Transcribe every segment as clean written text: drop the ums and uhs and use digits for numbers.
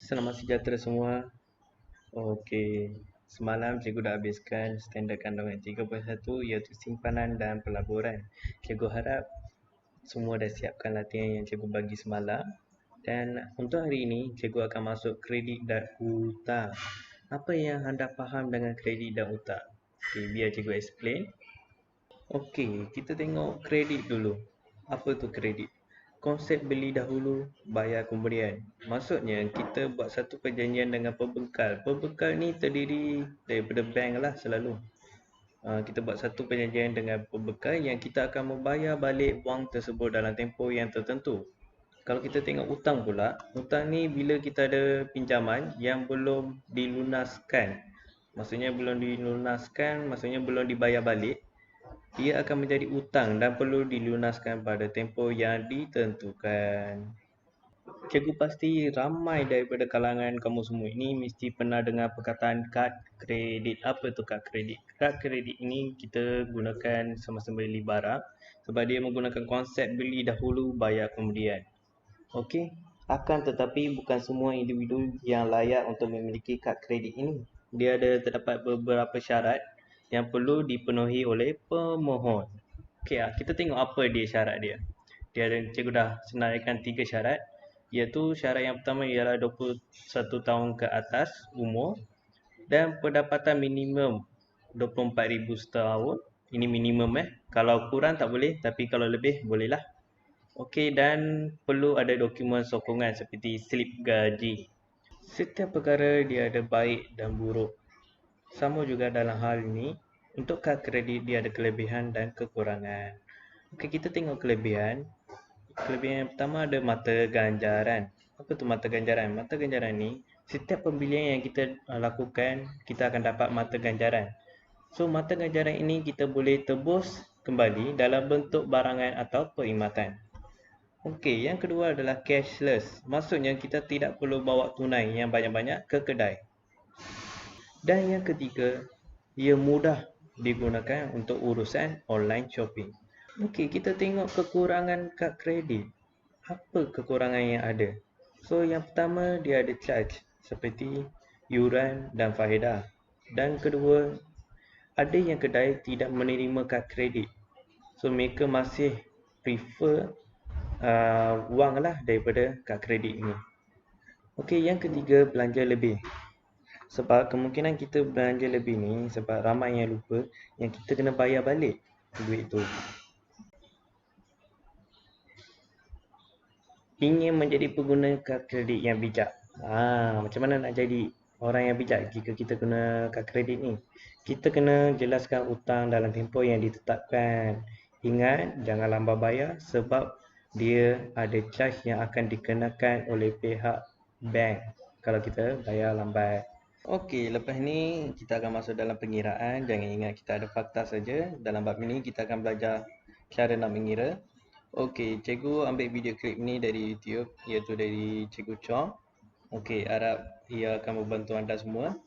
Selamat sejahtera semua. Okey, semalam cikgu dah habiskan standard kandungan 3.1 iaitu simpanan dan pelaburan. Cikgu harap semua dah siapkan latihan yang cikgu bagi semalam. Dan untuk hari ini, cikgu akan masuk kredit dan hutang. Apa yang anda faham dengan kredit dan hutang? Okey, biar cikgu explain. Okey, kita tengok kredit dulu. Apa tu kredit? Konsep beli dahulu, bayar kemudian. Maksudnya kita buat satu perjanjian dengan pembekal. Pembekal ni terdiri daripada bank lah selalu. Kita buat satu perjanjian dengan pembekal yang kita akan membayar balik wang tersebut dalam tempoh yang tertentu. Kalau kita tengok hutang pula, hutang ni bila kita ada pinjaman yang belum dilunaskan. Maksudnya belum dibayar balik, ia akan menjadi hutang dan perlu dilunaskan pada tempoh yang ditentukan. Cikgu pasti ramai daripada kalangan kamu semua ini mesti pernah dengar perkataan kad kredit. Apa tu kad kredit? Kad kredit ini kita gunakan semasa beli barang sebab dia menggunakan konsep beli dahulu bayar kemudian. Okey, akan tetapi bukan semua individu yang layak untuk memiliki kad kredit ini. Dia ada terdapat beberapa syarat yang perlu dipenuhi oleh pemohon. Okey, kita tengok apa dia syarat dia. Cikgu dah senaraikan 3 syarat, iaitu syarat yang pertama ialah 21 tahun ke atas umur dan pendapatan minimum 24,000 setahun. Ini minimum Kalau kurang tak boleh, tapi kalau lebih bolehlah. Okey, dan perlu ada dokumen sokongan seperti slip gaji. Setiap perkara dia ada baik dan buruk. Sama juga dalam hal ini, untuk kad kredit dia ada kelebihan dan kekurangan. Okey, kita tengok kelebihan. Kelebihan yang pertama ada mata ganjaran. Apa tu mata ganjaran? Mata ganjaran ni, setiap pembelian yang kita lakukan, kita akan dapat mata ganjaran. So, mata ganjaran ini kita boleh tebus kembali dalam bentuk barangan atau perkhidmatan. Okey, yang kedua adalah cashless. Maksudnya kita tidak perlu bawa tunai yang banyak-banyak ke kedai. Dan yang ketiga, ia mudah digunakan untuk urusan online shopping. Okey, kita tengok kekurangan kad kredit. Apa kekurangan yang ada? So, yang pertama dia ada charge seperti yuran dan faedah. Dan kedua, ada yang kedai tidak menerima kad kredit. So, mereka masih prefer wang lah daripada kad kredit ini. Okey, yang ketiga belanja lebih. Sebab kemungkinan kita belanja lebih ni sebab ramai yang lupa yang kita kena bayar balik duit tu. Ingin menjadi pengguna kad kredit yang bijak. Macam mana nak jadi orang yang bijak jika kita guna kad kredit ni? Kita kena jelaskan hutang dalam tempoh yang ditetapkan. Ingat, jangan lambat bayar sebab dia ada charge yang akan dikenakan oleh pihak bank kalau kita bayar lambat. Okey, lepas ni kita akan masuk dalam pengiraan. Jangan ingat kita ada fakta saja. Dalam bab ini kita akan belajar cara nak mengira. Okey, cikgu ambil video klip ni dari YouTube, iaitu dari Cikgu Chong. Okey, harap ia akan membantu anda semua.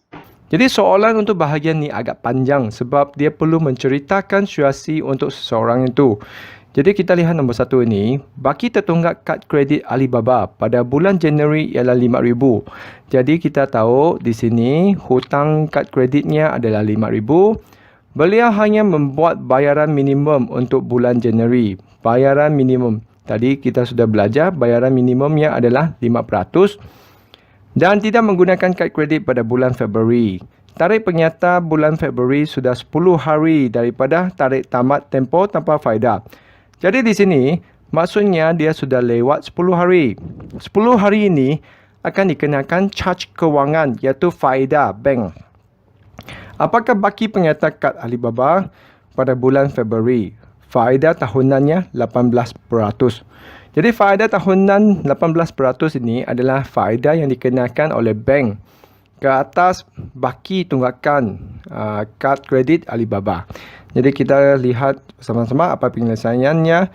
Jadi soalan untuk bahagian ni agak panjang sebab dia perlu menceritakan situasi untuk seseorang itu. Jadi kita lihat nombor 1 ini, baki tertunggak kad kredit Alibaba pada bulan Januari ialah 5,000. Jadi kita tahu di sini hutang kad kreditnya adalah 5,000. Beliau hanya membuat bayaran minimum untuk bulan Januari. Bayaran minimum. Tadi kita sudah belajar bayaran minimumnya adalah 5%. Dan tidak menggunakan kad kredit pada bulan Februari. Tarikh penyata bulan Februari sudah 10 hari daripada tarikh tamat tempoh tanpa faedah. Jadi di sini maksudnya dia sudah lewat 10 hari. 10 hari ini akan dikenakan charge kewangan iaitu faedah bank. Apakah baki penyata kad Alibaba pada bulan Februari? Faedah tahunannya 18%. Jadi faedah tahunan 18% ini adalah faedah yang dikenakan oleh bank ke atas baki tunggakan kad kredit Alibaba. Jadi kita lihat sama-sama apa penyelesaiannya.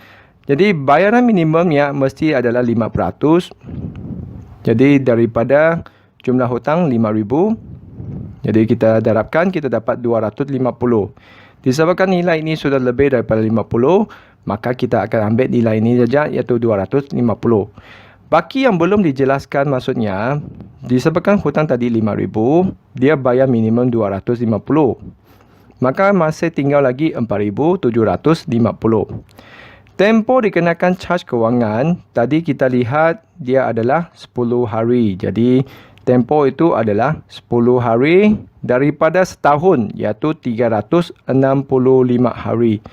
Jadi bayaran minimumnya mesti adalah 5%. Jadi daripada jumlah hutang 5,000. Jadi kita darabkan kita dapat 250. Disebabkan nilai ini sudah lebih daripada 50, maka kita akan ambil nilai ini saja iaitu 250. Baki yang belum dijelaskan maksudnya, disebabkan hutang tadi RM5,000, dia bayar minimum RM250. Maka masih tinggal lagi RM4,750. Tempoh dikenakan caj kewangan, tadi kita lihat dia adalah 10 hari. Jadi, tempoh itu adalah 10 hari daripada setahun, iaitu 365 hari.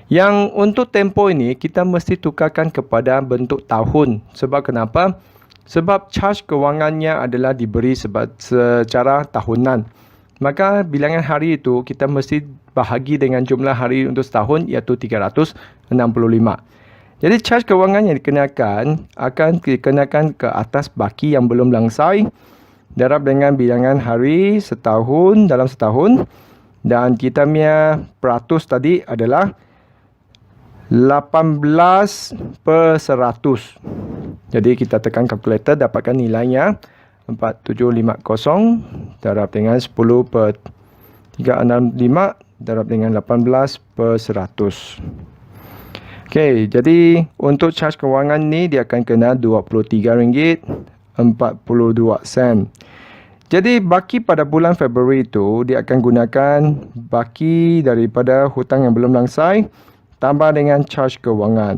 Yang untuk tempoh ini, kita mesti tukarkan kepada bentuk tahun. Sebab kenapa? Sebab caj kewangannya adalah diberi secara tahunan. Maka bilangan hari itu, kita mesti bahagi dengan jumlah hari untuk setahun, iaitu 365. Jadi, caj kewangan yang dikenakan akan dikenakan ke atas baki yang belum langsai, darab dengan bilangan hari setahun dalam setahun. Dan kita punya peratus tadi adalah 18/100. Jadi kita tekan kalkulator, dapatkan nilainya 4750 darab dengan 10/365 darab dengan 18/100. Okey, jadi untuk caj kewangan ni dia akan kena RM23.42. Jadi baki pada bulan Februari itu dia akan gunakan baki daripada hutang yang belum langsai tambah dengan caj kewangan.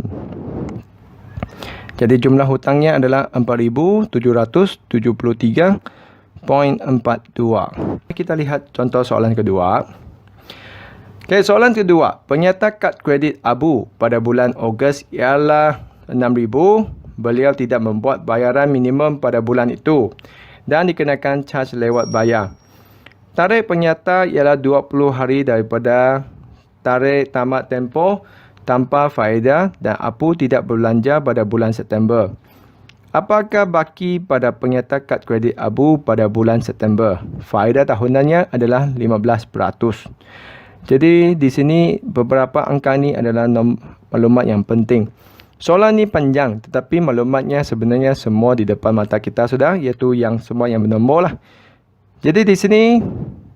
Jadi jumlah hutangnya adalah RM4,773.42. Kita lihat contoh soalan kedua. Okey, soalan kedua. Penyerta kad kredit Abu pada bulan Ogos ialah RM6,000. Beliau tidak membuat bayaran minimum pada bulan itu dan dikenakan caj lewat bayar. Tarikh penyerta ialah 20 hari daripada tarikh tamat tempoh tanpa faedah dan Abu tidak berbelanja pada bulan September. Apakah baki pada penyerta kad kredit Abu pada bulan September? Faedah tahunannya adalah 15%. Jadi di sini beberapa angka ni adalah maklumat yang penting. Soalan ni panjang tetapi maklumatnya sebenarnya semua di depan mata kita sudah, iaitu yang semua yang bernombor lah. Jadi di sini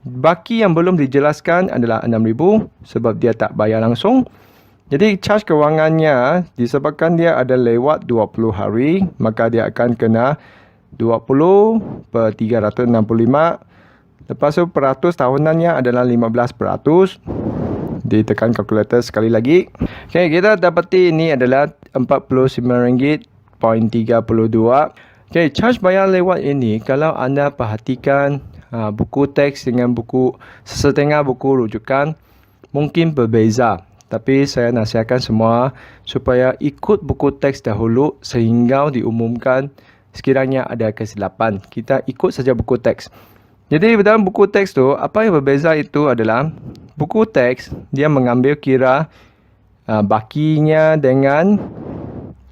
baki yang belum dijelaskan adalah RM6,000 sebab dia tak bayar langsung. Jadi caj kewangannya disebabkan dia ada lewat 20 hari, maka dia akan kena 20/365. Lepas tu peratus tahunannya adalah 15%. Ditekan kalkulator sekali lagi. Okey, kita dapati ini adalah RM49.32. Okey, caj bayar lewat ini kalau anda perhatikan buku teks dengan setengah buku rujukan mungkin berbeza. Tapi saya nasihatkan semua supaya ikut buku teks dahulu sehingga diumumkan sekiranya ada kesilapan. Kita ikut saja buku teks. Jadi dalam buku teks tu, apa yang berbeza itu adalah buku teks dia mengambil kira bakinya dengan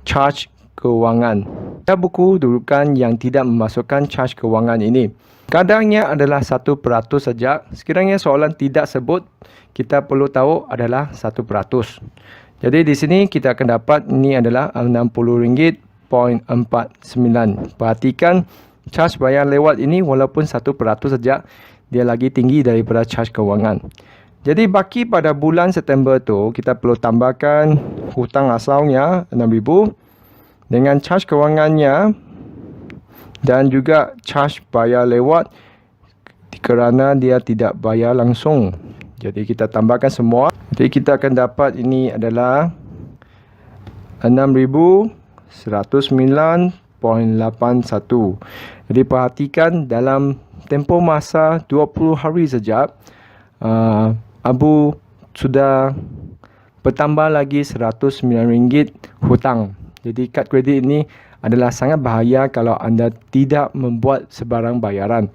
caj kewangan. Ada buku dudukan yang tidak memasukkan caj kewangan ini. Kadarnya adalah 1% saja. Sekiranya soalan tidak sebut, kita perlu tahu adalah 1%. Jadi di sini kita akan dapat ini adalah RM60.49. Perhatikan caj bayar lewat ini walaupun 1% saja, dia lagi tinggi daripada caj kewangan. Jadi baki pada bulan September tu kita perlu tambahkan hutang asalnya RM6,000 dengan caj kewangannya dan juga caj bayar lewat kerana dia tidak bayar langsung. Jadi kita tambahkan semua. Jadi kita akan dapat ini adalah RM6,109.81. Jadi perhatikan dalam tempoh masa 20 hari saja Abu sudah bertambah lagi RM109 hutang. Jadi kad kredit ini adalah sangat bahaya kalau anda tidak membuat sebarang bayaran.